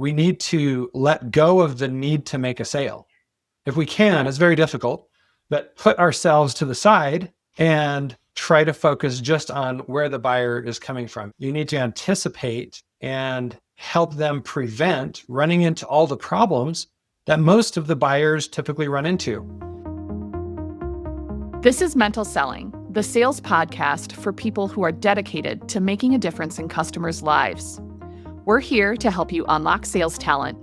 we need to let go of the need to make a sale. If we can, it's very difficult, but put ourselves to the side and try to focus just on where the buyer is coming from. You need to anticipate and help them prevent running into all the problems that most of the buyers typically run into. This is Mental Selling, the sales podcast for people who are dedicated to making a difference in customers' lives. We're here to help you unlock sales talent,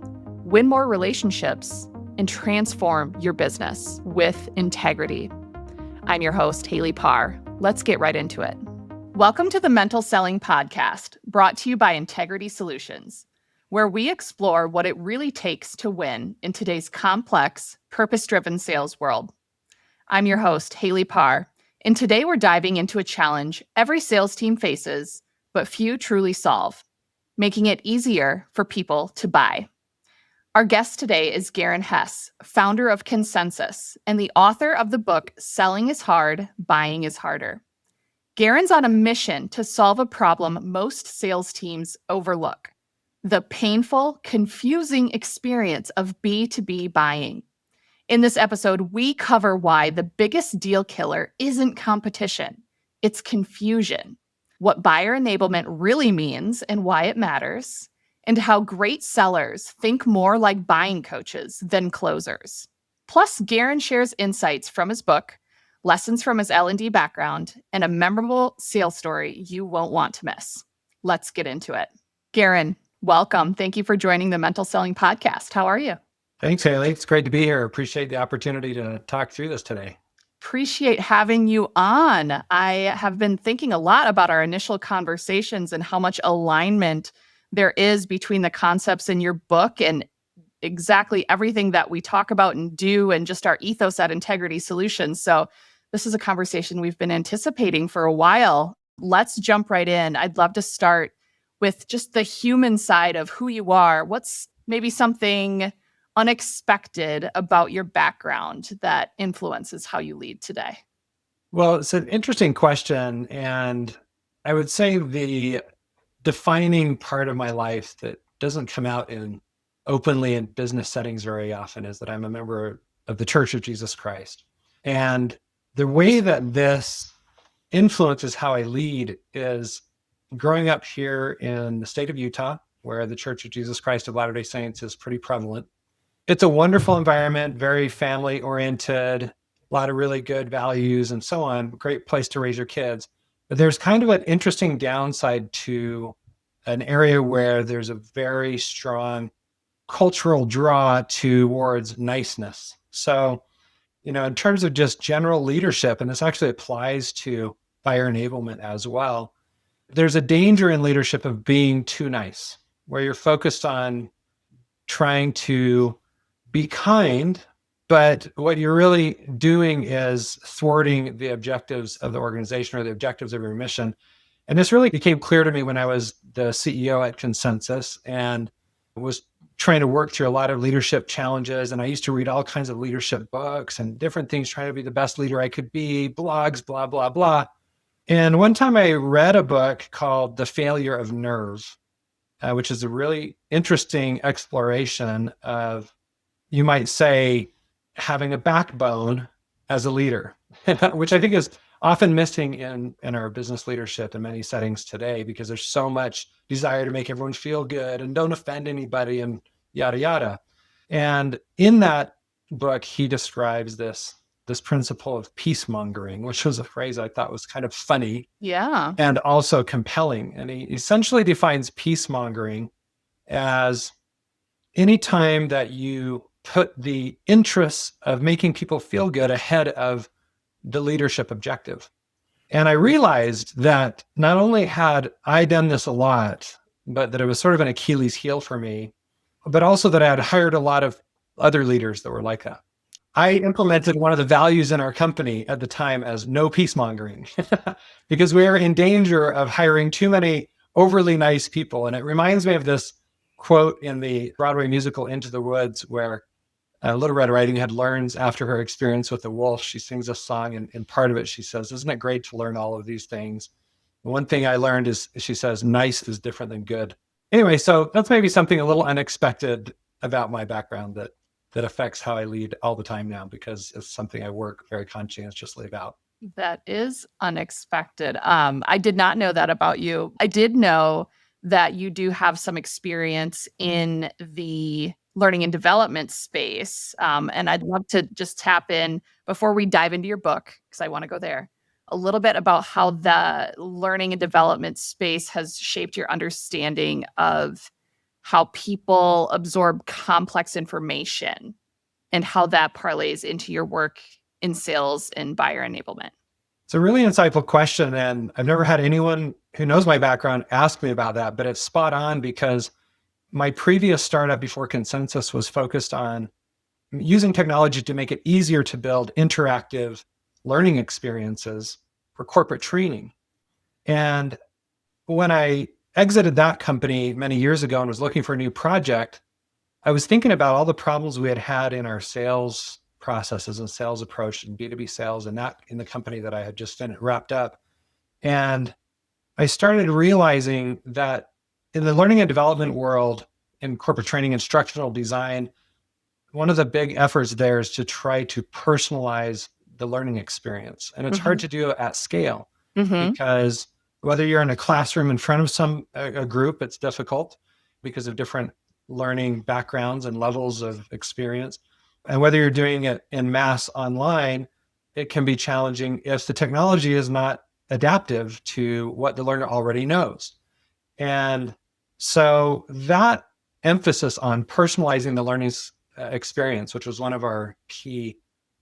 win more relationships, and transform your business with integrity. I'm your host, Haley Parr. Let's get right into it. Welcome to the Mental Selling Podcast, brought to you by Integrity Solutions, where we explore what it really takes to win in today's complex, purpose-driven sales world. I'm your host, Haley Parr, and today we're diving into a challenge every sales team faces, but few truly solve, making it easier for people to buy. Our guest today is Garin Hess, founder of Consensus and the author of the book, Selling is Hard, Buying is Harder. Garin's on a mission to solve a problem most sales teams overlook: the painful, confusing experience of B2B buying. In this episode, we cover why the biggest deal killer isn't competition, it's confusion, what buyer enablement really means and why it matters, and how great sellers think more like buying coaches than closers. Plus, Garin shares insights from his book, lessons from his L&D background, and a memorable sales story you won't want to miss. Let's get into it. Garin, welcome. Thank you for joining the Mental Selling Podcast. How are you? Thanks, Haley. It's great to be here. Appreciate the opportunity to talk through this today. Appreciate having you on. I have been thinking a lot about our initial conversations and how much alignment there is between the concepts in your book and exactly everything that we talk about and do, and just our ethos at Integrity Solutions. So this is a conversation we've been anticipating for a while. Let's jump right in. I'd love to start with just the human side of who you are. What's maybe something unexpected about your background that influences how you lead today? Well, it's an interesting question. And I would say the defining part of my life that doesn't come out openly in business settings very often is that I'm a member of the Church of Jesus Christ. And the way that this influences how I lead is growing up here in the state of Utah, where the Church of Jesus Christ of Latter-day Saints is pretty prevalent. It's a wonderful environment, very family oriented, a lot of really good values and so on. Great place to raise your kids. But there's kind of an interesting downside to an area where there's a very strong cultural draw towards niceness. So, in terms of just general leadership, and this actually applies to buyer enablement as well, there's a danger in leadership of being too nice, where you're focused on trying to be kind, but what you're really doing is thwarting the objectives of the organization or the objectives of your mission. And this really became clear to me when I was the CEO at Consensus and was trying to work through a lot of leadership challenges. And I used to read all kinds of leadership books and different things, trying to be the best leader I could be, blogs, blah, blah, blah. And one time I read a book called The Failure of Nerve, which is a really interesting exploration of, you might say, having a backbone as a leader, which I think is often missing in our business leadership in many settings today, because there's so much desire to make everyone feel good and don't offend anybody and yada, yada. And in that book, he describes this principle of peace mongering, which was a phrase I thought was kind of funny. Yeah. And also compelling. And he essentially defines peace mongering as any time that you put the interests of making people feel good ahead of the leadership objective. And I realized that not only had I done this a lot, but that it was sort of an Achilles heel for me, but also that I had hired a lot of other leaders that were like that. I implemented one of the values in our company at the time as no peace mongering, because we were in danger of hiring too many overly nice people. And it reminds me of this quote in the Broadway musical Into the Woods, where Little Red Riding Hood learns after her experience with the wolf. She sings a song, and part of it, she says, "Isn't it great to learn all of these things? One thing I learned is," she says, "nice is different than good." Anyway, so that's maybe something a little unexpected about my background that affects how I lead all the time now, because it's something I work very conscientiously about. That is unexpected. I did not know that about you. I did know that you do have some experience in the learning and development space. And I'd love to just tap in before we dive into your book, because I want to go there, a little bit about how the learning and development space has shaped your understanding of how people absorb complex information and how that parlays into your work in sales and buyer enablement. It's a really insightful question. And I've never had anyone who knows my background ask me about that, but it's spot on, because my previous startup before Consensus was focused on using technology to make it easier to build interactive learning experiences for corporate training. And when I exited that company many years ago and was looking for a new project, I was thinking about all the problems we had had in our sales processes and sales approach and B2B sales, and that in the company that I had just wrapped up. And I started realizing that in the learning and development world, in corporate training, instructional design, one of the big efforts there is to try to personalize the learning experience. And it's hard Mhm. to do it at scale, Mhm. because whether you're in a classroom in front of a group, it's difficult because of different learning backgrounds and levels of experience. And whether you're doing it in mass online, it can be challenging if the technology is not adaptive to what the learner already knows. And so that emphasis on personalizing the learning experience, which was one of our key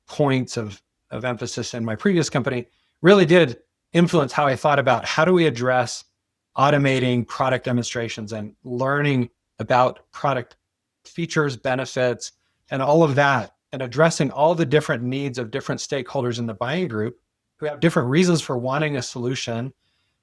points of emphasis in my previous company, really did influence how I thought about how do we address automating product demonstrations and learning about product features, benefits, and all of that, and addressing all the different needs of different stakeholders in the buying group who have different reasons for wanting a solution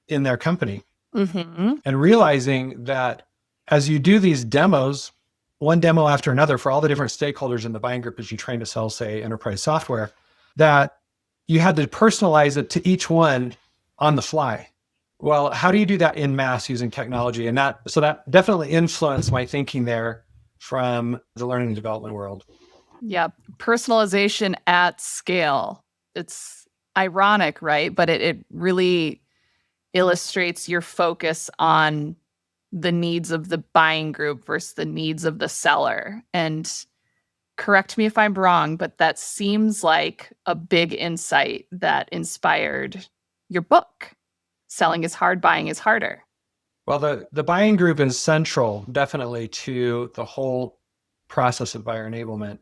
in their company, Mhm. and realizing that as you do these demos, one demo after another for all the different stakeholders in the buying group as you train to sell, say, enterprise software, that you had to personalize it to each one on the fly. Well, how do you do that in mass using technology? And that definitely influenced my thinking there from the learning and development world. Yep. Personalization at scale. It's ironic, right? But it really illustrates your focus on the needs of the buying group versus the needs of the seller. And correct me if I'm wrong, but that seems like a big insight that inspired your book. Selling is hard, buying is harder. Well, the buying group is central, definitely, to the whole process of buyer enablement.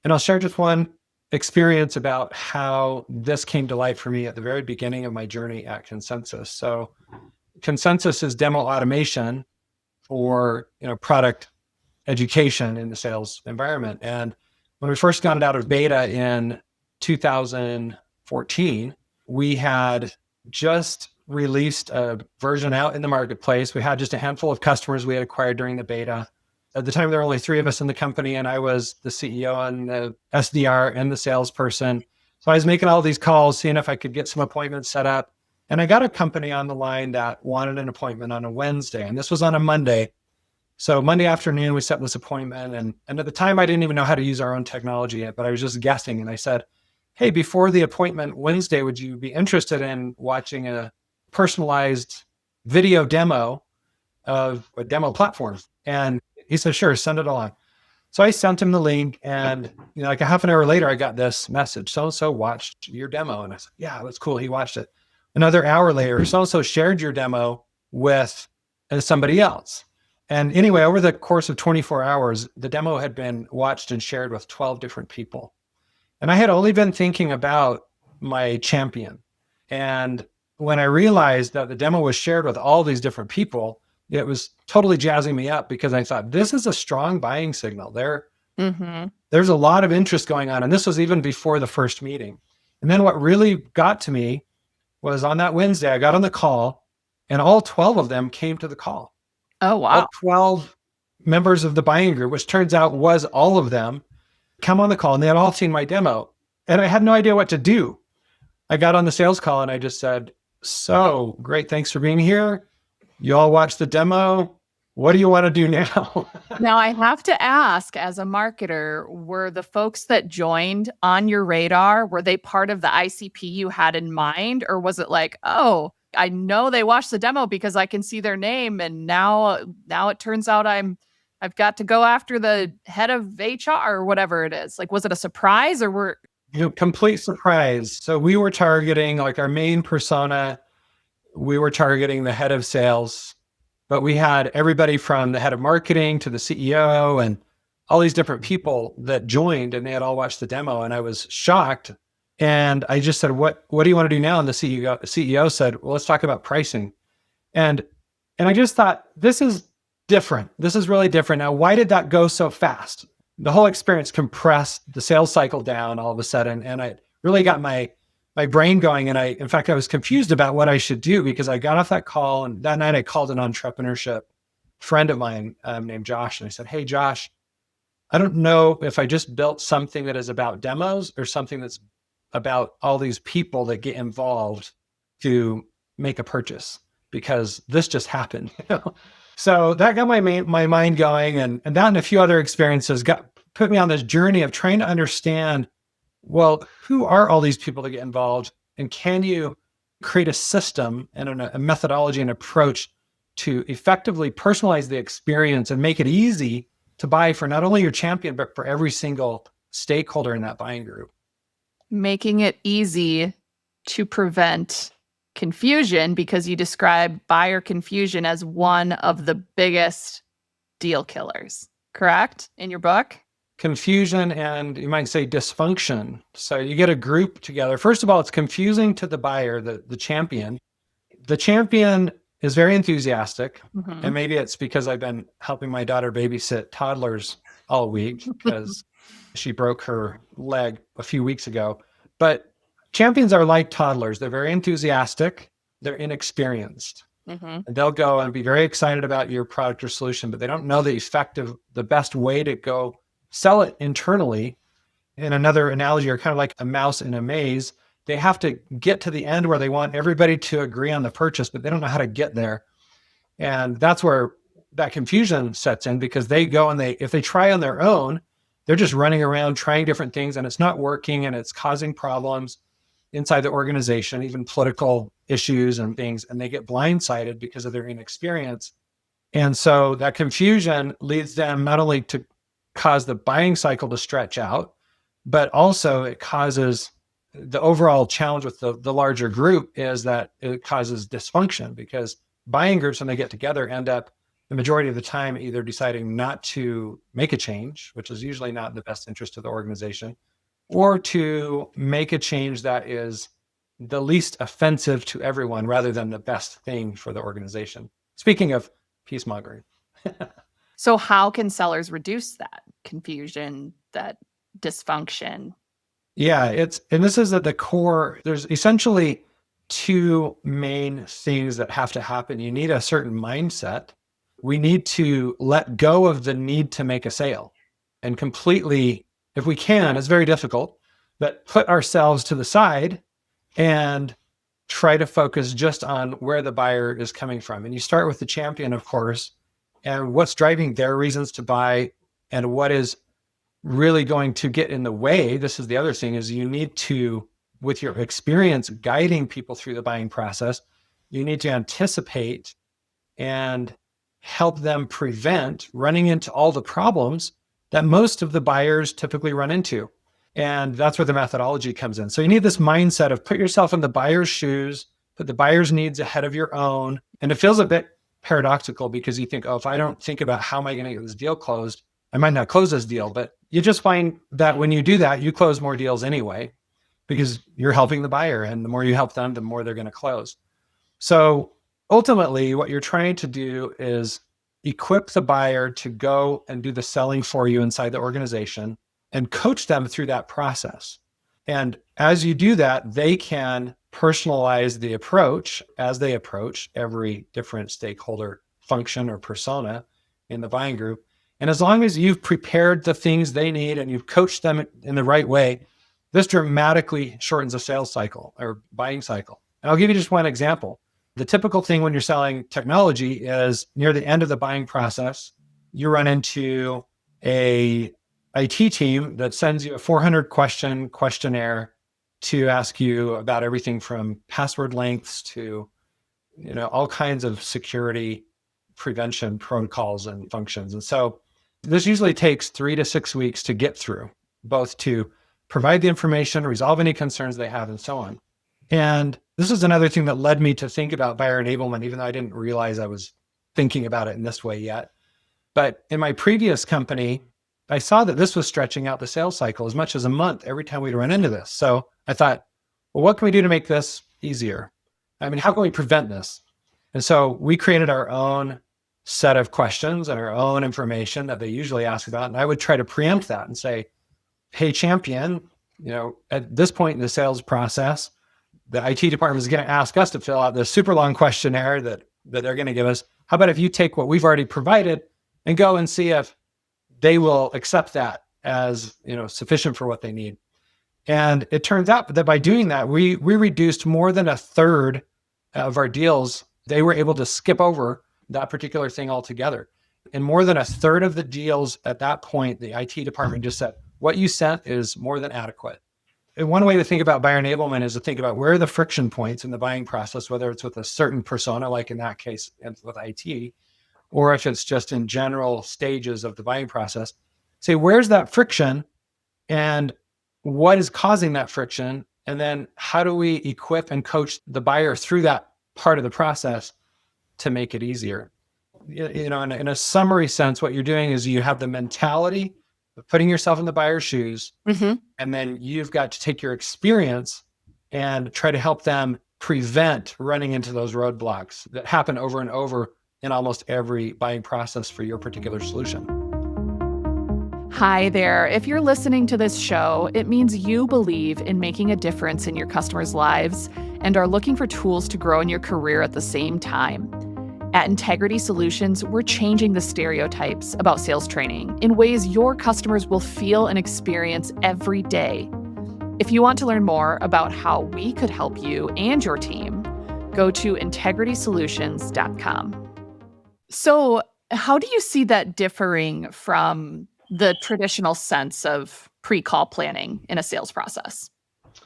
And I'll share just one experience about how this came to light for me at the very beginning of my journey at Consensus. So Consensus is demo automation for product education in the sales environment. And when we first got it out of beta in 2014, we had just released a version out in the marketplace. We had just a handful of customers we had acquired during the beta. At the time, there were only three of us in the company, and I was the CEO and the SDR and the salesperson. So I was making all these calls, seeing if I could get some appointments set up. And I got a company on the line that wanted an appointment on a Wednesday, and this was on a Monday. So Monday afternoon, we set this appointment. And at the time, I didn't even know how to use our own technology yet, but I was just guessing. And I said, hey, before the appointment Wednesday, would you be interested in watching a personalized video demo of a demo platform? And he said, sure, send it along. So I sent him the link, and like a half an hour later, I got this message: so and so watched your demo. And I said, yeah, that's cool. He watched it. Another hour later, so and so shared your demo with somebody else. And anyway, over the course of 24 hours, the demo had been watched and shared with 12 different people. And I had only been thinking about my champion. And when I realized that the demo was shared with all these different people, it was totally jazzing me up, because I thought this is a strong buying signal. Mhm. There's a lot of interest going on. And this was even before the first meeting. And then what really got to me was on that Wednesday, I got on the call, and all 12 of them came to the call. Oh, All wow. 12 members of the buying group, which turns out was all of them, come on the call, and they had all seen my demo. And I had no idea what to do. I got on the sales call and I just said, so great, thanks for being here. You all watched the demo. what do you want to do now? Now, I have to ask, as a marketer, were the folks that joined on your radar, were they part of the ICP you had in mind? Or was it like, oh, I know they watched the demo because I can see their name, and now it turns out I've got to go after the head of HR or whatever it is. Like, was it a surprise or were Complete surprise. So we were targeting like our main persona. We were targeting the head of sales, but we had everybody from the head of marketing to the CEO and all these different people that joined, and they had all watched the demo. And I was shocked. And I just said, what do you want to do now? And the CEO said, well, let's talk about pricing. And I just thought, this is different. This is really different. Now, why did that go so fast? The whole experience compressed the sales cycle down all of a sudden. And I really got my brain going. And in fact, I was confused about what I should do because I got off that call, and that night I called an entrepreneurship friend of mine named Josh. And I said, hey, Josh, I don't know if I just built something that is about demos or something that's about all these people that get involved to make a purchase, because this just happened. So that got my mind going, and that and a few other experiences put me on this journey of trying to understand, well, who are all these people that get involved, and can you create a system and a methodology and approach to effectively personalize the experience and make it easy to buy for not only your champion, but for every single stakeholder in that buying group. making it easy to prevent confusion, because you describe buyer confusion as one of the biggest deal killers, correct? In your book? Confusion and you might say dysfunction. So you get a group together. First of all, it's confusing to the buyer, the champion. The champion is very enthusiastic. Mm-hmm. And maybe it's because I've been helping my daughter babysit toddlers all week because she broke her leg a few weeks ago. But champions are like toddlers. They're very enthusiastic. They're inexperienced. Mm-hmm. And they'll go and be very excited about your product or solution, but they don't know the best way to go sell it internally. In another analogy, are kind of like a mouse in a maze. They have to get to the end where they want everybody to agree on the purchase, but they don't know how to get there. And that's where that confusion sets in, because they go and if they try on their own, they're just running around trying different things, and it's not working, and it's causing problems inside the organization, even political issues and things, and they get blindsided because of their inexperience. And so that confusion leads them not only to cause the buying cycle to stretch out, but also it causes the overall challenge with the larger group is that it causes dysfunction, because buying groups, when they get together, end up the majority of the time either deciding not to make a change, which is usually not in the best interest of the organization, or to make a change that is the least offensive to everyone rather than the best thing for the organization. Speaking of peace-mongering. So how can sellers reduce that confusion, that dysfunction? Yeah, and this is at the core. There's essentially two main things that have to happen. You need a certain mindset. We need to let go of the need to make a sale and completely, if we can, it's very difficult, but put ourselves to the side and try to focus just on where the buyer is coming from. And you start with the champion, of course, and what's driving their reasons to buy, and what is really going to get in the way. This is the other thing, is you need to, with your experience guiding people through the buying process, you need to anticipate and help them prevent running into all the problems that most of the buyers typically run into. And that's where the methodology comes in. So you need this mindset of put yourself in the buyer's shoes, put the buyer's needs ahead of your own. And it feels a bit paradoxical because you think, oh, if I don't think about how am I going to get this deal closed, I might not close this deal. But you just find that when you do that, you close more deals anyway, because you're helping the buyer. And the more you help them, the more they're going to close. So ultimately, what you're trying to do is equip the buyer to go and do the selling for you inside the organization and coach them through that process. And as you do that, they can personalize the approach as they approach every different stakeholder function or persona in the buying group. And as long as you've prepared the things they need and you've coached them in the right way, this dramatically shortens the sales cycle or buying cycle. And I'll give you just one example. The typical thing when you're selling technology is near the end of the buying process, you run into a IT team that sends you a 400 question questionnaire to ask you about everything from password lengths to all kinds of security prevention protocols and functions. And so this usually takes 3 to 6 weeks to get through, both to provide the information, resolve any concerns they have, and so on. And this is another thing that led me to think about buyer enablement, even though I didn't realize I was thinking about it in this way yet. But in my previous company, I saw that this was stretching out the sales cycle as much as a month every time we'd run into this. So I thought, well, what can we do to make this easier? I mean, how can we prevent this? And so we created our own set of questions and our own information that they usually ask about. And I would try to preempt that and say, hey, champion, at this point in the sales process, the IT department is going to ask us to fill out this super long questionnaire that they're going to give us. How about if you take what we've already provided and go and see if they will accept that as sufficient for what they need? And it turns out that by doing that, we reduced more than a third of our deals. They were able to skip over that particular thing altogether. And more than a third of the deals at that point, the IT department just said, what you sent is more than adequate. And one way to think about buyer enablement is to think about where are the friction points in the buying process, whether it's with a certain persona, like in that case with IT, or if it's just in general stages of the buying process. Say, where's that friction and what is causing that friction? And then how do we equip and coach the buyer through that part of the process to make it easier? In a summary sense, what you're doing is you have the mentality of putting yourself in the buyer's shoes, and then you've got to take your experience and try to help them prevent running into those roadblocks that happen over and over in almost every buying process for your particular solution. Hi there. If you're listening to this show, it means you believe in making a difference in your customers' lives and are looking for tools to grow in your career at the same time. At Integrity Solutions, we're changing the stereotypes about sales training in ways your customers will feel and experience every day. If you want to learn more about how we could help you and your team, go to integritysolutions.com. So, how do you see that differing from the traditional sense of pre-call planning in a sales process?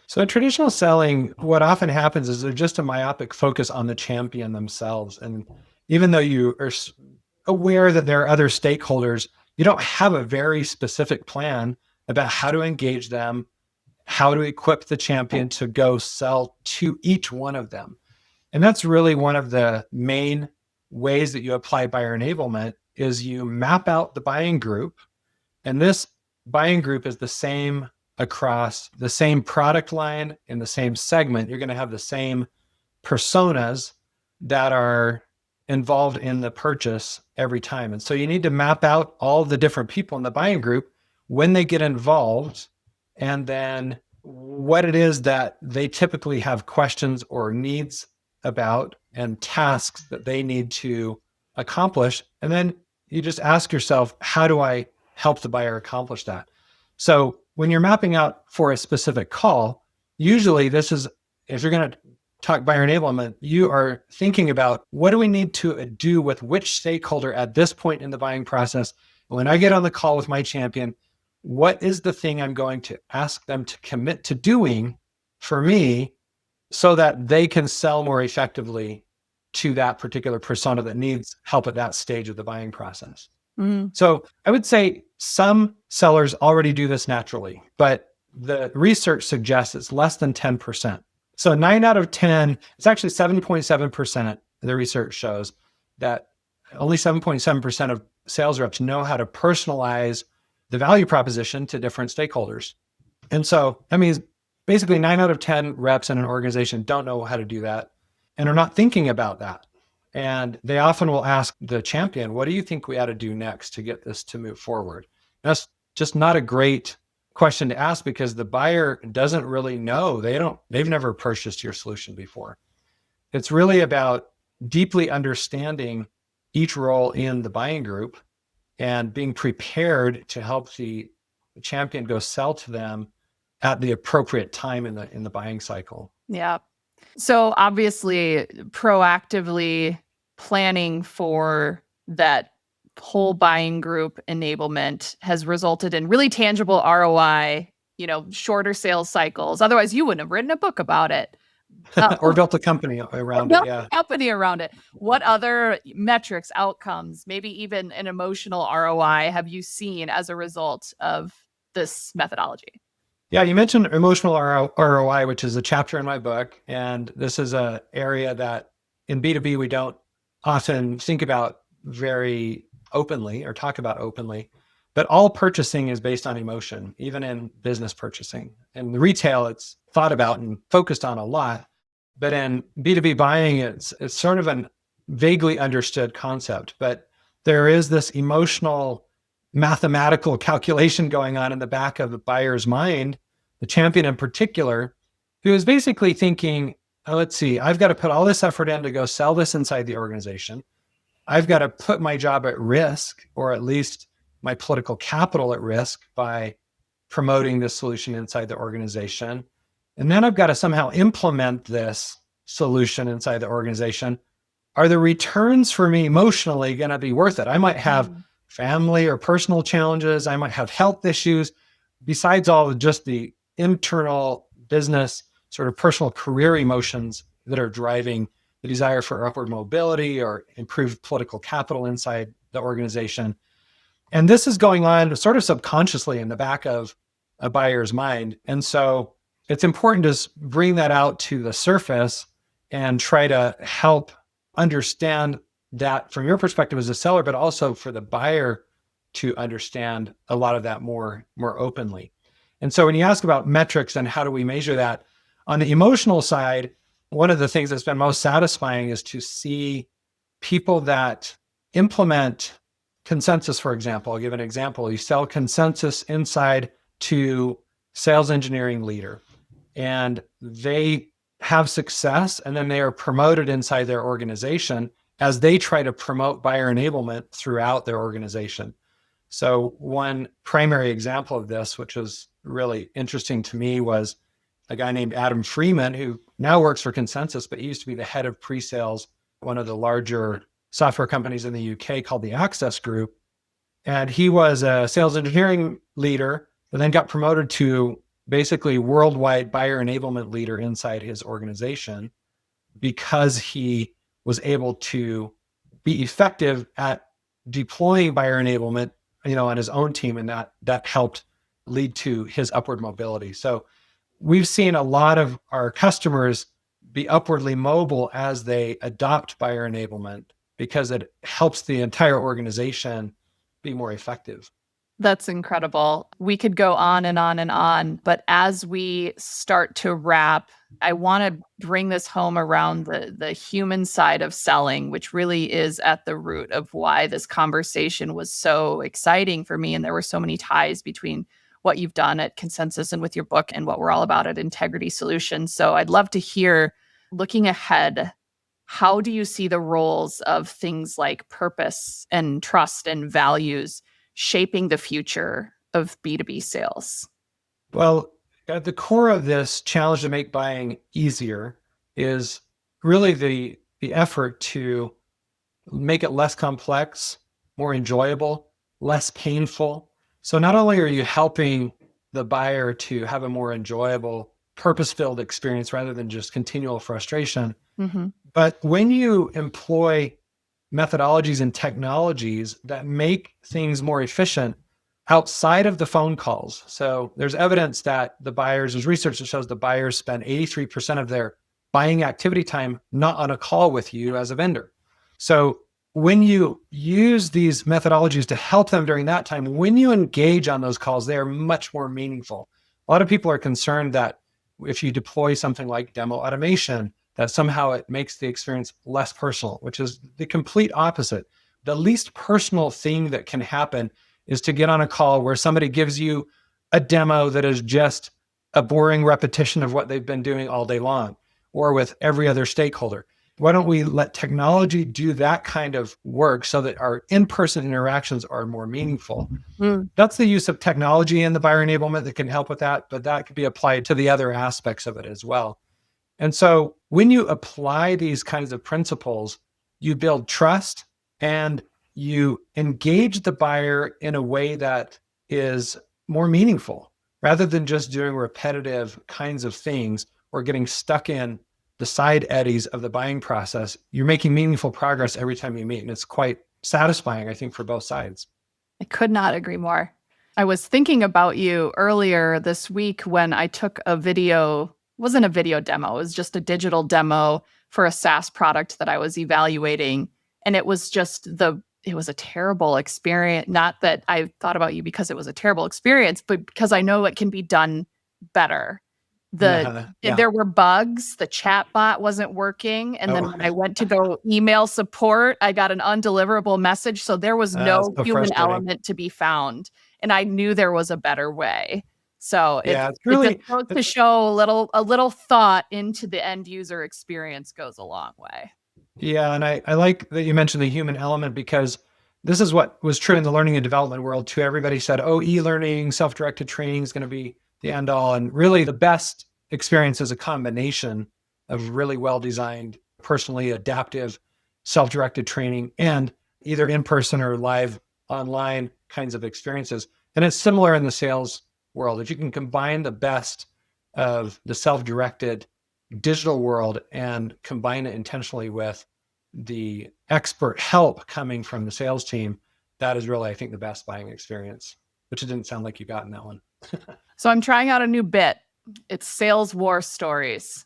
So in traditional selling, what often happens is there's just a myopic focus on the champion themselves. And even though you are aware that there are other stakeholders, you don't have a very specific plan about how to engage them, how to equip the champion to go sell to each one of them. And that's really one of the main ways that you apply buyer enablement is you map out the buying group. And this buying group is the same across the same product line in the same segment. You're going to have the same personas that are involved in the purchase every time. And so you need to map out all the different people in the buying group when they get involved, and then what it is that they typically have questions or needs about and tasks that they need to accomplish. And then you just ask yourself, how do I help the buyer accomplish that? So when you're mapping out for a specific call, usually this is, if you're going to talk buyer enablement, you are thinking about what do we need to do with which stakeholder at this point in the buying process. When I get on the call with my champion, what is the thing I'm going to ask them to commit to doing for me so that they can sell more effectively to that particular persona that needs help at that stage of the buying process? So I would say some sellers already do this naturally, but the research suggests it's less than 10%. So 9 out of 10, it's actually 7.7%. The research shows that only 7.7% of sales reps know how to personalize the value proposition to different stakeholders. And so that means basically 9 out of 10 reps in an organization don't know how to do that and are not thinking about that. And they often will ask the champion, what do you think we ought to do next to get this to move forward? And that's just not a great question to ask because the buyer doesn't really know. They've never purchased your solution before. It's really about deeply understanding each role in the buying group and being prepared to help the champion go sell to them at the appropriate time in the buying cycle. Yeah. So obviously, proactively planning for that whole buying group enablement has resulted in really tangible ROI, shorter sales cycles. Otherwise, you wouldn't have written a book about it. Or built a company around it. Built Yeah. a company around it. What other metrics, outcomes, maybe even an emotional ROI have you seen as a result of this methodology? Yeah, you mentioned emotional ROI, which is a chapter in my book. And this is an area that in B2B, we don't often think about very openly or talk about openly. But all purchasing is based on emotion, even in business purchasing. And the retail, it's thought about and focused on a lot. But in B2B buying, it's sort of a vaguely understood concept. But there is this emotional mathematical calculation going on in the back of the buyer's mind, the champion in particular, who is basically thinking, oh, let's see, I've got to put all this effort in to go sell this inside the organization. I've got to put my job at risk, or at least my political capital at risk, by promoting this solution inside the organization. And then I've got to somehow implement this solution inside the organization. Are the returns for me emotionally going to be worth it? I might have family or personal challenges. I might have health issues. Besides all of just the internal business, sort of personal career emotions that are driving the desire for upward mobility or improved political capital inside the organization. And this is going on sort of subconsciously in the back of a buyer's mind. And so it's important to bring that out to the surface and try to help understand that from your perspective as a seller, but also for the buyer to understand a lot of that more openly. And so when you ask about metrics and how do we measure that, on the emotional side, one of the things that's been most satisfying is to see people that implement consensus. For example, I'll give an example. You sell consensus inside to sales engineering leader, and they have success, and then they are promoted inside their organization as they try to promote buyer enablement throughout their organization. So one primary example of this, which was really interesting to me, was a guy named Adam Freeman, who now works for Consensus, but he used to be the head of pre-sales, one of the larger software companies in the UK called the Access Group. And he was a sales engineering leader, but then got promoted to basically worldwide buyer enablement leader inside his organization because he was able to be effective at deploying buyer enablement, on his own team, and that helped lead to his upward mobility. So we've seen a lot of our customers be upwardly mobile as they adopt buyer enablement because it helps the entire organization be more effective. That's incredible. We could go on and on and on, but as we start to wrap, I want to bring this home around the human side of selling, which really is at the root of why this conversation was so exciting for me. And there were so many ties between what you've done at Consensus and with your book and what we're all about at Integrity Solutions. So I'd love to hear, looking ahead, how do you see the roles of things like purpose and trust and values shaping the future of B2B sales? Well, at the core of this challenge to make buying easier is really the effort to make it less complex, more enjoyable, less painful. So not only are you helping the buyer to have a more enjoyable, purpose-filled experience rather than just continual frustration, Mm-hmm. but when you employ methodologies and technologies that make things more efficient outside of the phone calls. So there's evidence that there's research that shows the buyers spend 83% of their buying activity time not on a call with you as a vendor. So when you use these methodologies to help them during that time, when you engage on those calls, they are much more meaningful. A lot of people are concerned that if you deploy something like demo automation, that somehow it makes the experience less personal, which is the complete opposite. The least personal thing that can happen is to get on a call where somebody gives you a demo that is just a boring repetition of what they've been doing all day long, or with every other stakeholder. Why don't we let technology do that kind of work so that our in-person interactions are more meaningful? Mm. That's the use of technology in the buyer enablement that can help with that, but that could be applied to the other aspects of it as well. And so when you apply these kinds of principles, you build trust and you engage the buyer in a way that is more meaningful rather than just doing repetitive kinds of things or getting stuck in the side eddies of the buying process. You're making meaningful progress every time you meet. And it's quite satisfying, I think, for both sides. I could not agree more. I was thinking about you earlier this week when I took a video, it wasn't a video demo, it was just a digital demo for a SaaS product that I was evaluating. And it was it was a terrible experience. Not that I thought about you because it was a terrible experience, but because I know it can be done better. Yeah. There were bugs, the chat bot wasn't working, and then Oh, when I went to go email support, I got an undeliverable message, so there was no so human frustrating. element to be found, and I knew there was a better way. So Yeah, it's it just really, goes to show a little thought into the end user experience goes a long way. yeah, and I like that you mentioned the human element because this is what was true in the learning and development world too. Everybody said, oh, e-learning, self-directed training is going to be the end all. And really the best experience is a combination of really well-designed, personally adaptive, self-directed training and either in-person or live online kinds of experiences. And it's similar in the sales world. If you can combine the best of the self-directed digital world and combine it intentionally with the expert help coming from the sales team, that is really, I think, the best buying experience, which it didn't sound like you got in that one. So I'm trying out a new bit. It's sales war stories.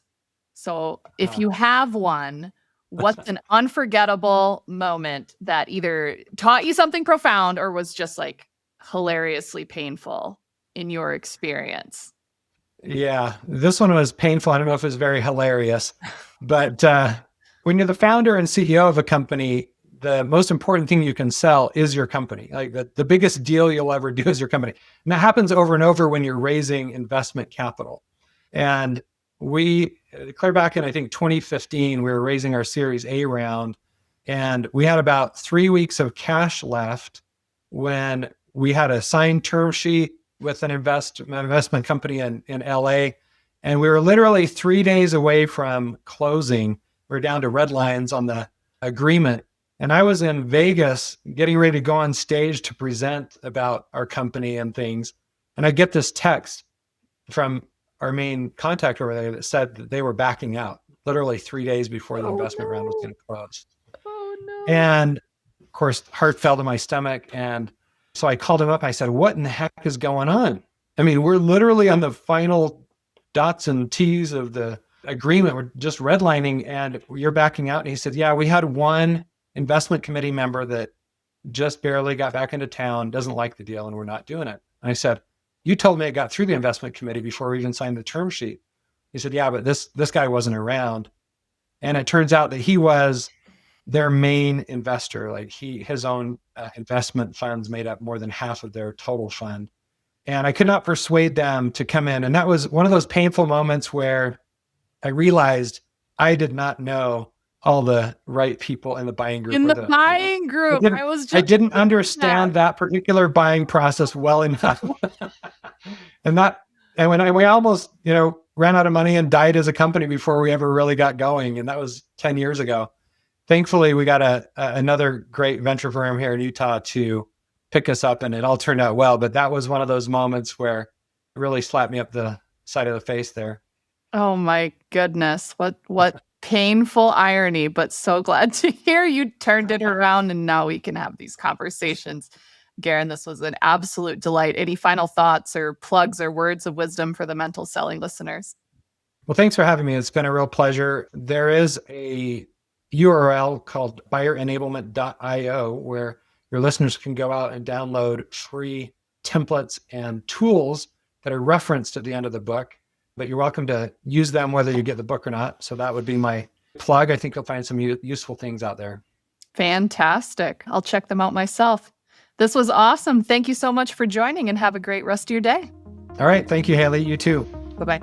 So if Uh, you have one, what's an unforgettable moment that either taught you something profound or was just like hilariously painful in your experience? yeah, this one was painful. I don't know if it was very hilarious, but when you're the founder and CEO of a company, the most important thing you can sell is your company. Like the biggest deal you'll ever do is your company. And that happens over and over when you're raising investment capital. And we, clear back in, I think, 2015, we were raising our Series A round, and we had about 3 weeks of cash left when we had a signed term sheet with an investment company in LA. And we were literally 3 days away from closing. We're down to red lines on the agreement. And I was in Vegas getting ready to go on stage to present about our company and things. And I get this text from our main contact over there that said that they were backing out literally 3 days before the Oh investment round was no. going to close. Oh no. And of course, heart fell to my stomach. And so I called him up. I said, what in the heck is going on? I mean, we're literally on the final dots and T's of the agreement. We're just redlining and you're backing out. And he said, yeah, we had one investment committee member that just barely got back into town, doesn't like the deal, and we're not doing it. And I said, you told me it got through the investment committee before we even signed the term sheet. He said, yeah, but this guy wasn't around. And it turns out that he was their main investor. Like his own investment funds made up more than half of their total fund. And I could not persuade them to come in. And that was one of those painful moments where I realized I did not know all the right people in the buying group In or the buying I group, didn't I was I just didn't thinking that. understand that particular buying process well enough. and that and when we almost, ran out of money and died as a company before we ever really got going. And that was 10 years ago. Thankfully, we got another great venture firm here in Utah to pick us up, and it all turned out well. But that was one of those moments where it really slapped me up the side of the face there. Oh my goodness. What painful irony, but so glad to hear you turned it around and now we can have these conversations. Garin, this was an absolute delight. Any final thoughts or plugs or words of wisdom for the mental selling listeners? Well, thanks for having me. It's been a real pleasure. There is a URL called buyerenablement.io where your listeners can go out and download free templates and tools that are referenced at the end of the book. But you're welcome to use them whether you get the book or not. So that would be my plug. I think you'll find some useful things out there. Fantastic. I'll check them out myself. This was awesome. Thank you so much for joining and have a great rest of your day. All right. Thank you, Haley. You too. Bye-bye.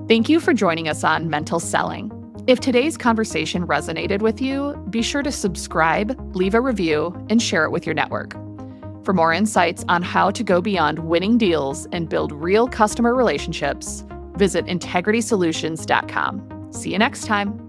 Thank you for joining us on Mental Selling. If today's conversation resonated with you, be sure to subscribe, leave a review, and share it with your network. For more insights on how to go beyond winning deals and build real customer relationships, Visit integritysolutions.com. See you next time.